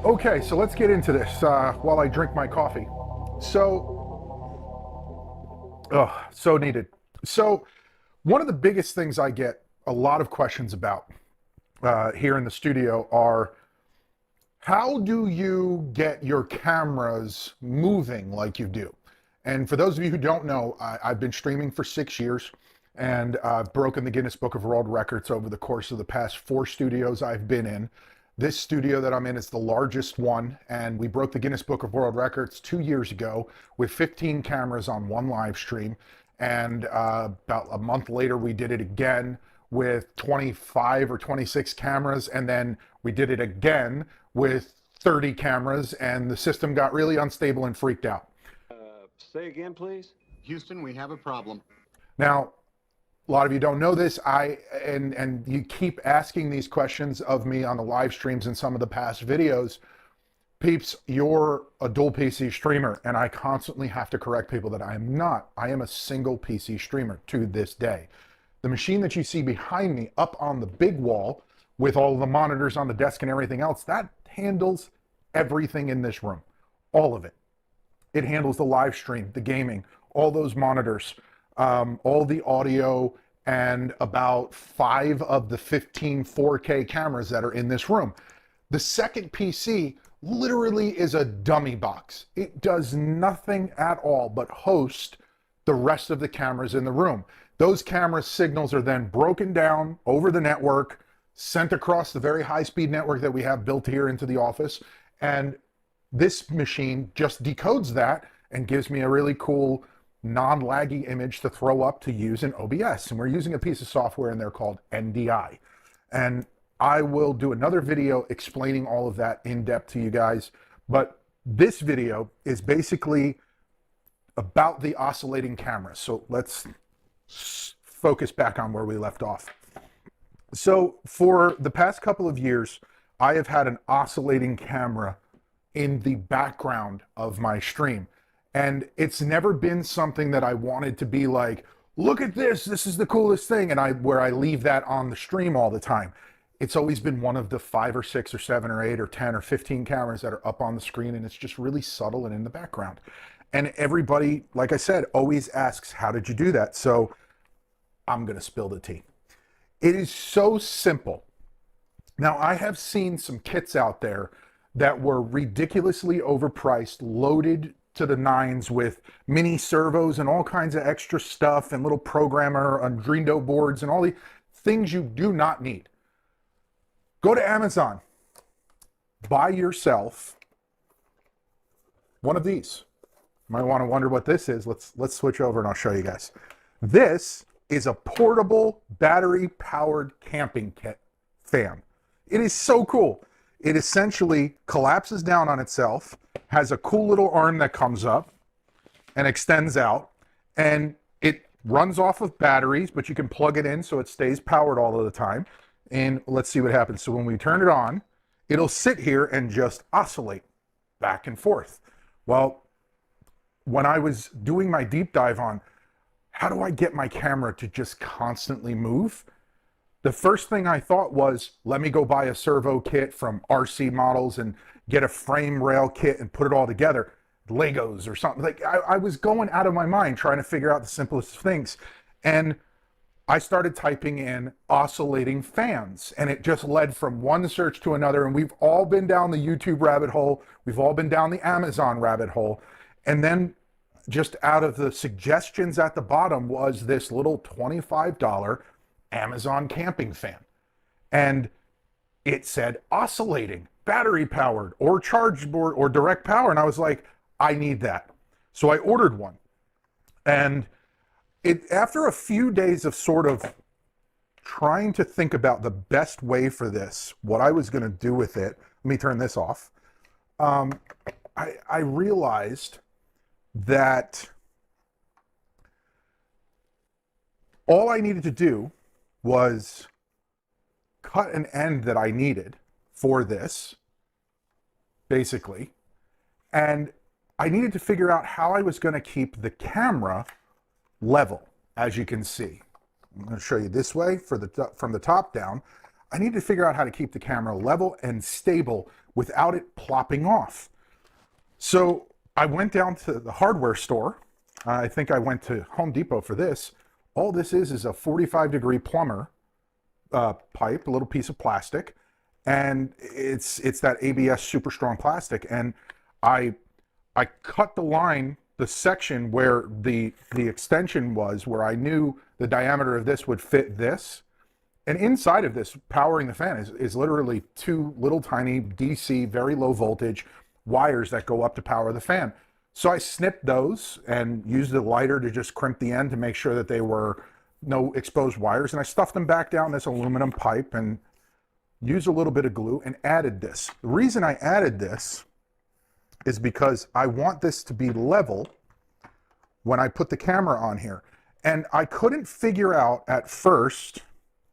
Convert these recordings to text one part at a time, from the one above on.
Okay, so let's get into this while I drink my coffee. So needed. So, one of the biggest things I get a lot of questions about here in the studio are how do you get your cameras moving like you do? And for those of you who don't know, I've been streaming for 6 years and I've broken the Guinness Book of World Records over the course of the past 4 studios I've been in. This studio that I'm in is the largest one, and we broke the Guinness Book of World Records 2 years ago with 15 cameras on one live stream. And about a month later, we did it again with 25 or 26 cameras, and then we did it again with 30 cameras, and the system got really unstable and freaked out. Say again, please. Houston, we have a problem. Now, a lot of you don't know this. And you keep asking these questions of me on the live streams and some of the past videos. Peeps, you're a dual PC streamer, and I constantly have to correct people that I am not. I am a single PC streamer to this day. The machine that you see behind me up on the big wall with all the monitors on the desk and everything else, that handles everything in this room. All of it. It handles the live stream, the gaming, all those monitors, all the audio, and about 5 of the 15 4K cameras that are in this room. The second PC literally is a dummy box. It does nothing at all but host the rest of the cameras in the room. Those camera signals are then broken down over the network, sent across the very high-speed network that we have built here into the office, and this machine just decodes that and gives me a really cool non-laggy image to throw up to use in OBS. And we're using a piece of software in there called NDI. And I will do another video explaining all of that in depth to you guys. But this video is basically about the oscillating camera. So let's focus back on where we left off. So for the past couple of years, I have had an oscillating camera in the background of my stream. And it's never been something that I wanted to be like, look at this is the coolest thing, and where I leave that on the stream all the time. It's always been one of the 5 or 6 or 7 or 8 or 10 or 15 cameras that are up on the screen, and it's just really subtle and in the background. And everybody, like I said, always asks, how did you do that? So I'm gonna spill the tea. It is so simple. Now, I have seen some kits out there that were ridiculously overpriced, loaded to the nines with mini servos and all kinds of extra stuff and little programmer Arduino boards and all the things you do not need. Go to Amazon, buy yourself one of these. You might want to wonder what this is. Let's switch over and I'll show you guys. This is a portable battery-powered camping kit fan. It is so cool. It essentially collapses down on itself, has a cool little arm that comes up and extends out, and it runs off of batteries, but you can plug it in so it stays powered all of the time. And let's see what happens. So when we turn it on, it'll sit here and just oscillate back and forth. Well, when I was doing my deep dive on how do I get my camera to just constantly move, the first thing I thought was, let me go buy a servo kit from RC Models and get a frame rail kit and put it all together, Legos or something. Like I was going out of my mind trying to figure out the simplest of things. And I started typing in oscillating fans, and it just led from one search to another. And we've all been down the YouTube rabbit hole. We've all been down the Amazon rabbit hole. And then just out of the suggestions at the bottom was this little $25 Amazon camping fan. And it said oscillating, battery powered, or charged board, or direct power. And I was like, I need that. So I ordered one. And after a few days of sort of trying to think about the best way for this, what I was going to do with it, let me turn this off. I realized that all I needed to do was cut an end that I needed for this, basically, and I needed to figure out how I was going to keep the camera level, as you can see. I'm going to show you this way from the top down. I needed to figure out how to keep the camera level and stable without it plopping off. So I went down to the hardware store. I think I went to Home Depot for this. All this is a 45-degree plumber pipe, a little piece of plastic, and it's that ABS super strong plastic. And I cut the line, the section where the extension was, where I knew the diameter of this would fit this. And inside of this, powering the fan is literally two little tiny DC, very low voltage wires that go up to power the fan. So I snipped those and used a lighter to just crimp the end to make sure that they were no exposed wires. And I stuffed them back down this aluminum pipe and used a little bit of glue and added this. The reason I added this is because I want this to be level when I put the camera on here. And I couldn't figure out at first,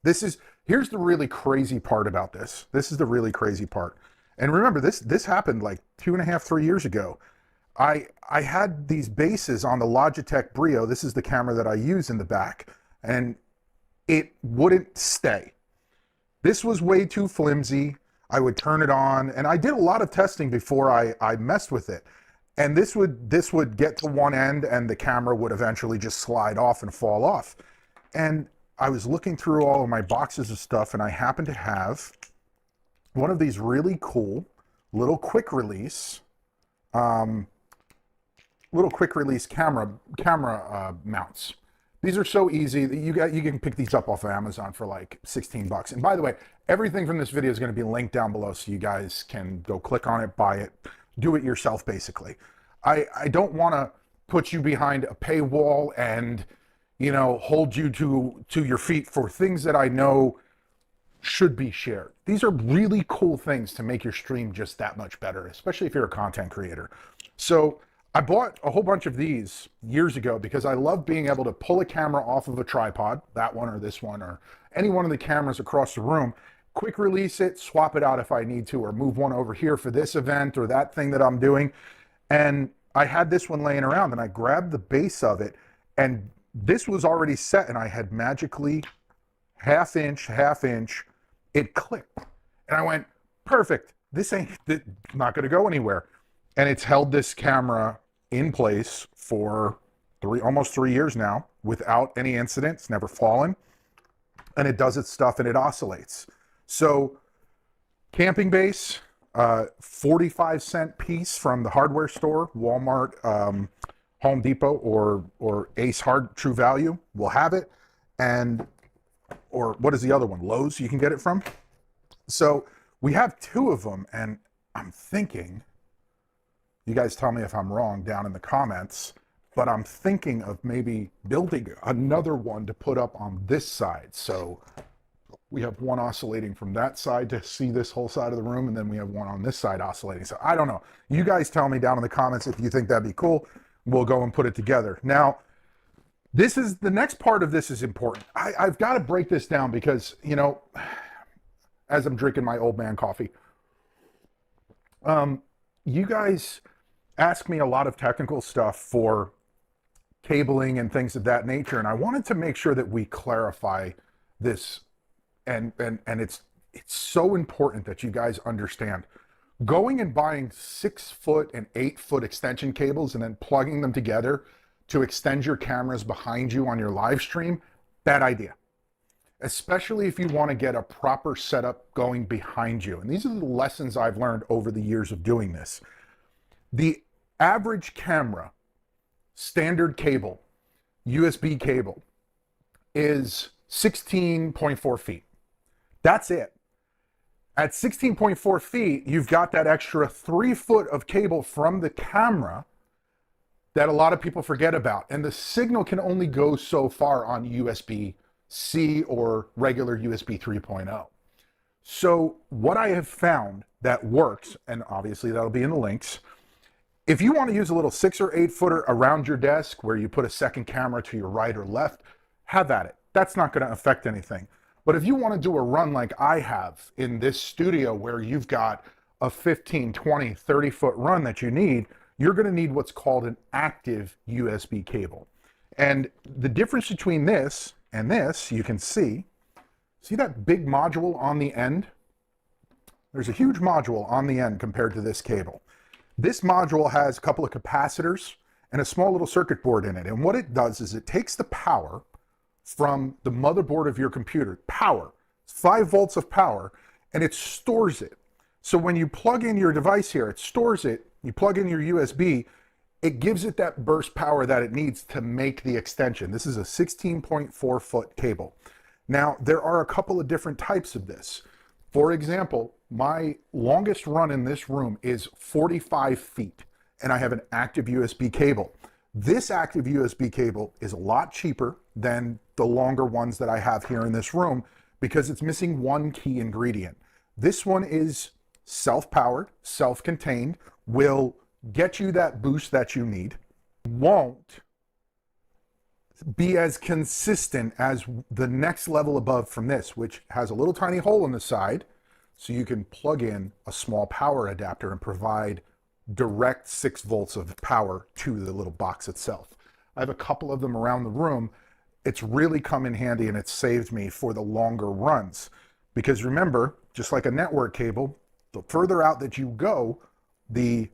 here's the really crazy part about this. This is the really crazy part. And remember, this happened like 2.5, 3 years ago. I had these bases on the Logitech Brio. This is the camera that I use in the back, and it wouldn't stay. This was way too flimsy. I would turn it on, and I did a lot of testing before I messed with it. And this would get to one end, and the camera would eventually just slide off and fall off. And I was looking through all of my boxes of stuff, and I happened to have one of these really cool little quick release camera mounts. These are so easy that you can pick these up off of Amazon for like 16 bucks. And by the way, everything from this video is going to be linked down below, so you guys can go click on it, buy it, do it yourself basically. I don't want to put you behind a paywall and, you know, hold you to your feet for things that I know should be shared. These are really cool things to make your stream just that much better, especially if you're a content creator. So I bought a whole bunch of these years ago because I love being able to pull a camera off of a tripod, that one or this one, or any one of the cameras across the room, quick release it, swap it out if I need to, or move one over here for this event or that thing that I'm doing. And I had this one laying around, and I grabbed the base of it, and this was already set, and I had magically half inch, it clicked. And I went, perfect, this ain't not gonna go anywhere. And it's held this camera in place for almost 3 years now without any incidents, never fallen. And it does its stuff and it oscillates. So camping base, 45-cent piece from the hardware store, Walmart, Home Depot, or Ace True Value will have it. And, or what is the other one? Lowe's, you can get it from. So we have two of them, and I'm thinking, you guys tell me if I'm wrong down in the comments, but I'm thinking of maybe building another one to put up on this side. So we have one oscillating from that side to see this whole side of the room, and then we have one on this side oscillating. So I don't know. You guys tell me down in the comments if you think that'd be cool. We'll go and put it together. Now, the next part of this is important. I've got to break this down because, you know, as I'm drinking my old man coffee, you guys ask me a lot of technical stuff for cabling and things of that nature, and I wanted to make sure that we clarify this, and it's so important that you guys understand. Going and buying 6-foot and 8-foot extension cables and then plugging them together to extend your cameras behind you on your live stream, bad idea. Especially if you want to get a proper setup going behind you. And these are the lessons I've learned over the years of doing this. The average camera, standard cable, USB cable, is 16.4 feet. That's it. At 16.4 feet, you've got that extra 3 foot of cable from the camera that a lot of people forget about. And the signal can only go so far on USB-C or regular USB 3.0. So what I have found that works, and obviously that'll be in the links, if you want to use a little 6 or 8 footer around your desk where you put a second camera to your right or left, have at it. That's not going to affect anything. But if you want to do a run like I have in this studio where you've got a 15, 20, 30 foot run that you need, you're going to need what's called an active USB cable. And the difference between this and this, you can see, See that big module on the end? There's a huge module on the end compared to this cable. This module has a couple of capacitors and a small little circuit board in it. And what it does is it takes the power from the motherboard of your computer, power, 5 volts of power, and it stores it. So when you plug in your device here, it stores it, you plug in your USB, it gives it that burst power that it needs to make the extension. This is a 16.4 foot cable. Now, there are a couple of different types of this. For example, my longest run in this room is 45 feet, and I have an active USB cable. This active USB cable is a lot cheaper than the longer ones that I have here in this room because it's missing one key ingredient. This one is self-powered, self-contained, will get you that boost that you need, won't be as consistent as the next level above from this, which has a little tiny hole in the side, so you can plug in a small power adapter and provide direct 6 volts of power to the little box itself. I have a couple of them around the room. It's really come in handy and it's saved me for the longer runs. Because remember, just like a network cable, the further out that you go, the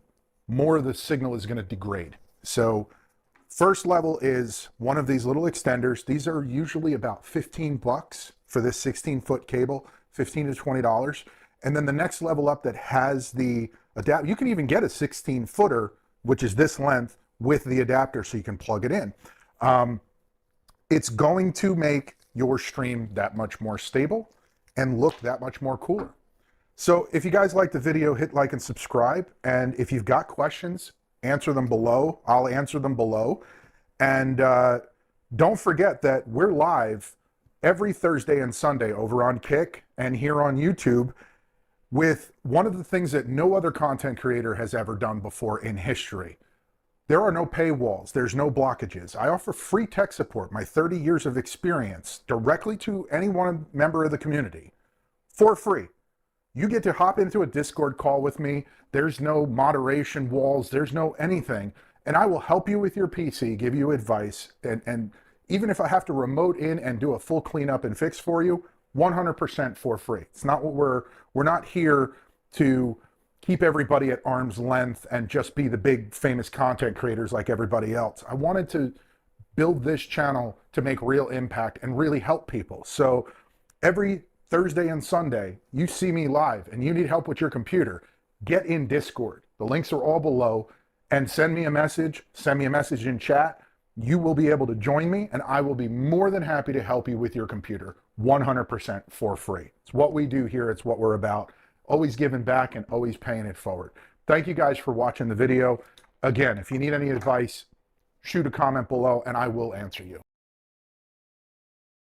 more the signal is going to degrade. So first level is one of these little extenders. These are usually about 15 bucks for this 16-foot cable, 15 to $20. And then the next level up that has the adapter, you can even get a 16-footer, which is this length, with the adapter so you can plug it in. It's going to make your stream that much more stable and look that much more cooler. So if you guys like the video, hit like and subscribe. And if you've got questions, answer them below. I'll answer them below. And don't forget that we're live every Thursday and Sunday over on Kick and here on YouTube with one of the things that no other content creator has ever done before in history. There are no paywalls. There's no blockages. I offer free tech support, my 30 years of experience, directly to any one member of the community for free. You get to hop into a Discord call with me. There's no moderation walls. There's no anything. And I will help you with your PC, give you advice. And even if I have to remote in and do a full cleanup and fix for you, 100% for free. It's not what we're not here to keep everybody at arm's length and just be the big famous content creators like everybody else. I wanted to build this channel to make real impact and really help people. So every Thursday and Sunday, you see me live and you need help with your computer, get in Discord. The links are all below and send me a message in chat. You will be able to join me and I will be more than happy to help you with your computer 100% for free. It's what we do here. It's what we're about. Always giving back and always paying it forward. Thank you guys for watching the video. Again, if you need any advice, shoot a comment below and I will answer you.